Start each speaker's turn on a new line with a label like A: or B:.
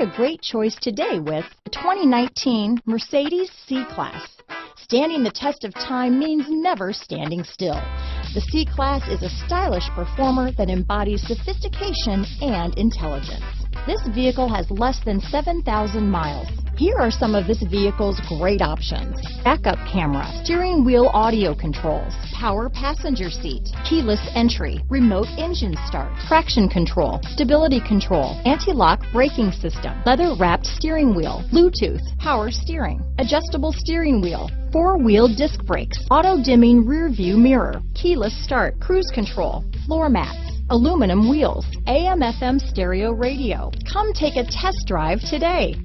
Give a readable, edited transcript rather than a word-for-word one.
A: a great choice today with the 2019 Mercedes C-Class. Standing the test of time means never standing still. The C-Class is a stylish performer that embodies sophistication and intelligence. This vehicle has less than 7,000 miles. Here are some of this vehicle's great options: backup camera, steering wheel audio controls, power passenger seat, keyless entry, remote engine start, traction control, stability control, anti-lock braking system, leather-wrapped steering wheel, Bluetooth, power steering, adjustable steering wheel, four-wheel disc brakes, auto-dimming rear-view mirror, keyless start, cruise control, floor mats, aluminum wheels, AM/FM stereo radio. Come take a test drive today.